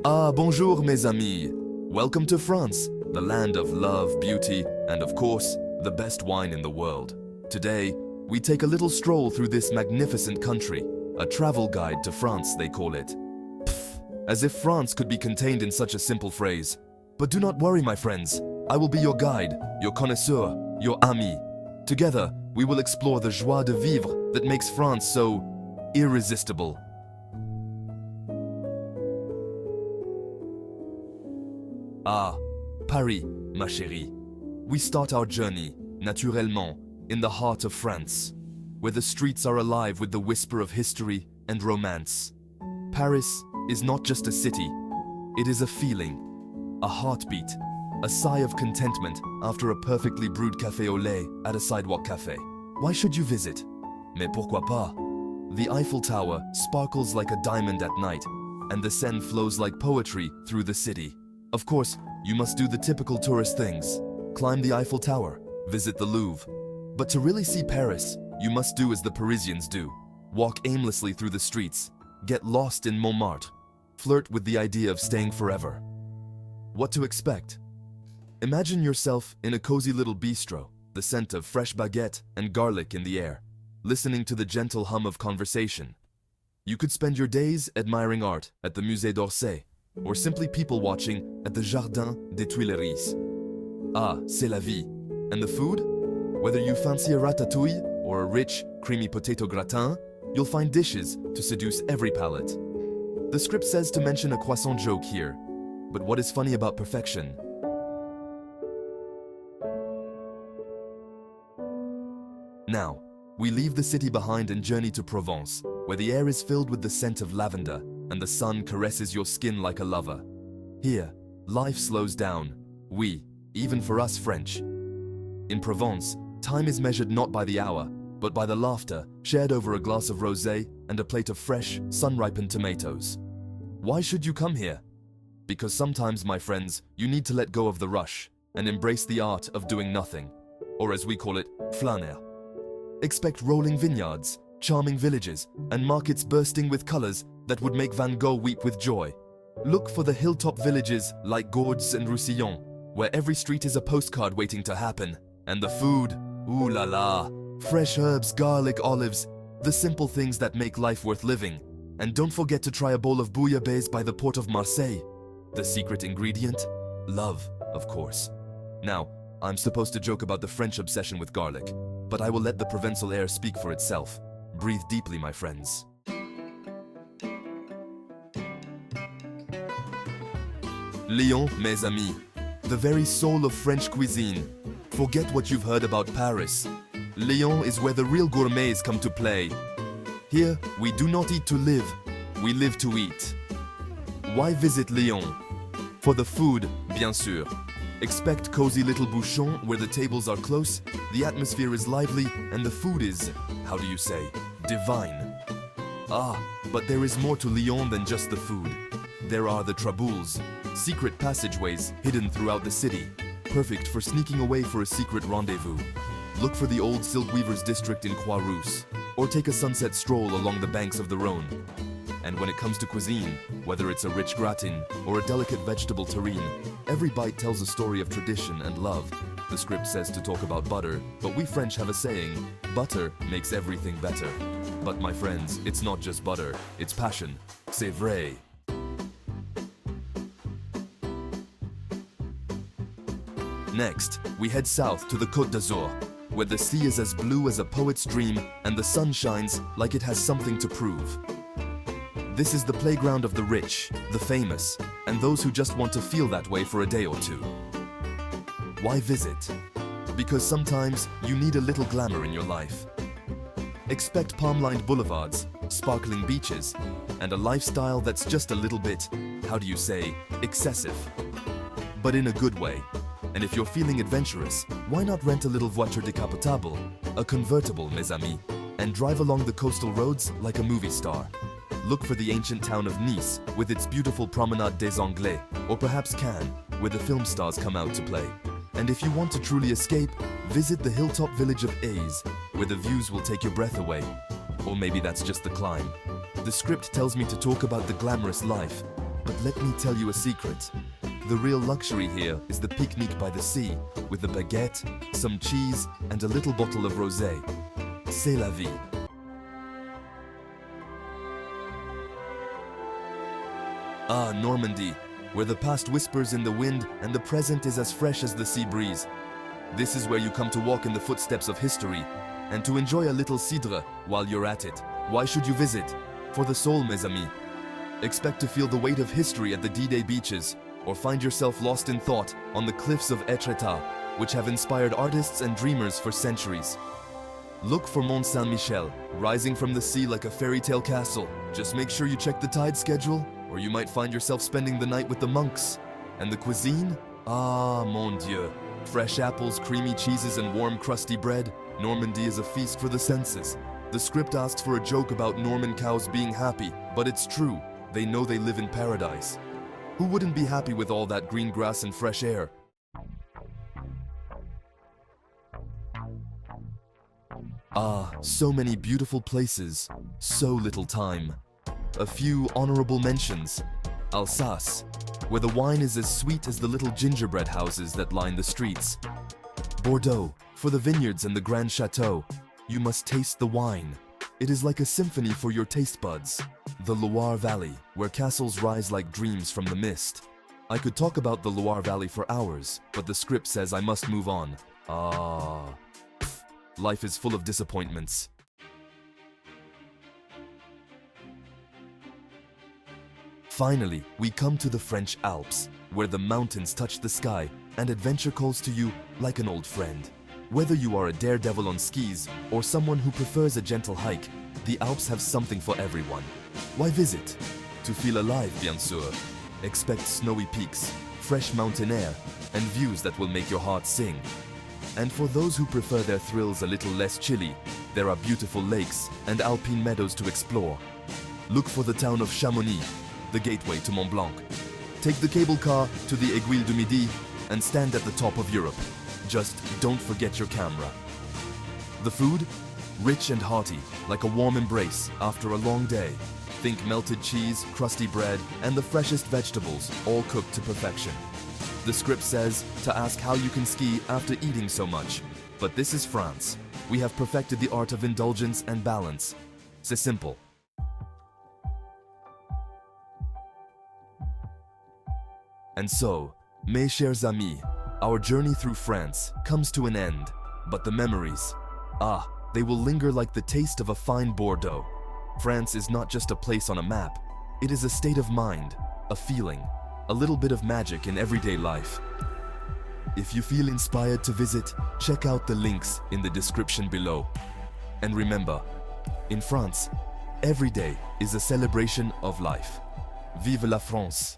Ah, bonjour mes amis. Welcome to France, the land of love, beauty, and of course, the best wine in the world. Today, we take a little stroll through this magnificent country, a travel guide to France they call it. Pfft, as if France could be contained in such a simple phrase. But do not worry my friends, I will be your guide, your connoisseur, your ami. Together, we will explore the joie de vivre that makes France so irresistible. Ah, Paris, ma chérie. We start our journey, naturellement, in the heart of France, where the streets are alive with the whisper of history and romance. Paris is not just a city, it is a feeling, a heartbeat, a sigh of contentment after a perfectly brewed café au lait at a sidewalk cafe. Why should you visit? Mais pourquoi pas? The Eiffel Tower sparkles like a diamond at night, and the Seine flows like poetry through the city. Of course, you must do the typical tourist things. Climb the Eiffel Tower, visit the Louvre. But to really see Paris, you must do as the Parisians do. Walk aimlessly through the streets, get lost in Montmartre, flirt with the idea of staying forever. What to expect? Imagine yourself in a cozy little bistro, the scent of fresh baguette and garlic in the air, listening to the gentle hum of conversation. You could spend your days admiring art at the Musée d'Orsay, or simply people watching at the Jardin des Tuileries. Ah, c'est la vie. And the food? Whether you fancy a ratatouille or a rich, creamy potato gratin, you'll find dishes to seduce every palate. The script says to mention a croissant joke here, but what is funny about perfection? Now, we leave the city behind and journey to Provence, where the air is filled with the scent of lavender and the sun caresses your skin like a lover. Here, life slows down. Even for us French. In Provence, time is measured not by the hour, but by the laughter shared over a glass of rosé and a plate of fresh, sun-ripened tomatoes. Why should you come here? Because sometimes, my friends, you need to let go of the rush and embrace the art of doing nothing, or as we call it, flâner. Expect rolling vineyards, charming villages, and markets bursting with colors that would make Van Gogh weep with joy. Look for the hilltop villages like Gordes and Roussillon, where every street is a postcard waiting to happen. And the food, ooh la la, fresh herbs, garlic, olives, the simple things that make life worth living. And don't forget to try a bowl of bouillabaisse by the port of Marseille. The secret ingredient? Love, of course. Now, I'm supposed to joke about the French obsession with garlic, but I will let the Provençal air speak for itself. Breathe deeply, my friends. Lyon, mes amis, the very soul of French cuisine. Forget what you've heard about Paris. Lyon is where the real gourmets come to play. Here, we do not eat to live, we live to eat. Why visit Lyon? For the food, bien sûr. Expect cozy little bouchons where the tables are close, the atmosphere is lively, and the food is, how do you say, divine. Ah, but there is more to Lyon than just the food. There are the traboules, secret passageways hidden throughout the city, perfect for sneaking away for a secret rendezvous. Look for the old silk weavers district in Croix-Rousse, or take a sunset stroll along the banks of the Rhône. And when it comes to cuisine, whether it's a rich gratin or a delicate vegetable terrine, every bite tells a story of tradition and love. The script says to talk about butter, but we French have a saying, butter makes everything better. But my friends, it's not just butter, it's passion. C'est vrai. Next, we head south to the Côte d'Azur, where the sea is as blue as a poet's dream and the sun shines like it has something to prove. This is the playground of the rich, the famous, and those who just want to feel that way for a day or two. Why visit? Because sometimes you need a little glamour in your life. Expect palm-lined boulevards, sparkling beaches, and a lifestyle that's just a little bit, how do you say, excessive. But in a good way. And if you're feeling adventurous, why not rent a little voiture décapotable, a convertible, mes amis, and drive along the coastal roads like a movie star. Look for the ancient town of Nice with its beautiful Promenade des Anglais, or perhaps Cannes, where the film stars come out to play. And if you want to truly escape, visit the hilltop village of Aise, where the views will take your breath away. Or maybe that's just the climb. The script tells me to talk about the glamorous life, but let me tell you a secret. The real luxury here is the picnic by the sea, with a baguette, some cheese, and a little bottle of rosé. C'est la vie. Ah, Normandy, where the past whispers in the wind and the present is as fresh as the sea breeze. This is where you come to walk in the footsteps of history, and to enjoy a little cidre while you're at it. Why should you visit? For the soul, mes amis. Expect to feel the weight of history at the D-Day beaches, or find yourself lost in thought on the cliffs of Etretat, which have inspired artists and dreamers for centuries. Look for Mont Saint-Michel, rising from the sea like a fairy tale castle. Just make sure you check the tide schedule, or you might find yourself spending the night with the monks. And the cuisine? Ah, mon Dieu. Fresh apples, creamy cheeses, and warm crusty bread. Normandy is a feast for the senses. The script asks for a joke about Norman cows being happy, but it's true. They know they live in paradise. Who wouldn't be happy with all that green grass and fresh air? Ah, so many beautiful places, so little time. A few honorable mentions. Alsace, where the wine is as sweet as the little gingerbread houses that line the streets. Bordeaux, for the vineyards and the grand chateau. You must taste the wine. It is like a symphony for your taste buds. The Loire Valley, where castles rise like dreams from the mist. I could talk about the Loire Valley for hours, but the script says I must move on. Ah, life is full of disappointments. Finally, we come to the French Alps, where the mountains touch the sky and adventure calls to you like an old friend. Whether you are a daredevil on skis or someone who prefers a gentle hike, the Alps have something for everyone. Why visit? To feel alive, bien sûr. Expect snowy peaks, fresh mountain air, and views that will make your heart sing. And for those who prefer their thrills a little less chilly, there are beautiful lakes and alpine meadows to explore. Look for the town of Chamonix, the gateway to Mont Blanc. Take the cable car to the Aiguille du Midi and stand at the top of Europe. Just don't forget your camera. The food? Rich and hearty, like a warm embrace after a long day. Think melted cheese, crusty bread, and the freshest vegetables, all cooked to perfection. The script says to ask how you can ski after eating so much. But this is France. We have perfected the art of indulgence and balance. C'est simple. And so, mes chers amis, our journey through France comes to an end. But the memories, they will linger like the taste of a fine Bordeaux. France is not just a place on a map. It is a state of mind, a feeling, a little bit of magic in everyday life. If you feel inspired to visit, check out the links in the description below. And remember, in France, every day is a celebration of life. Vive la France!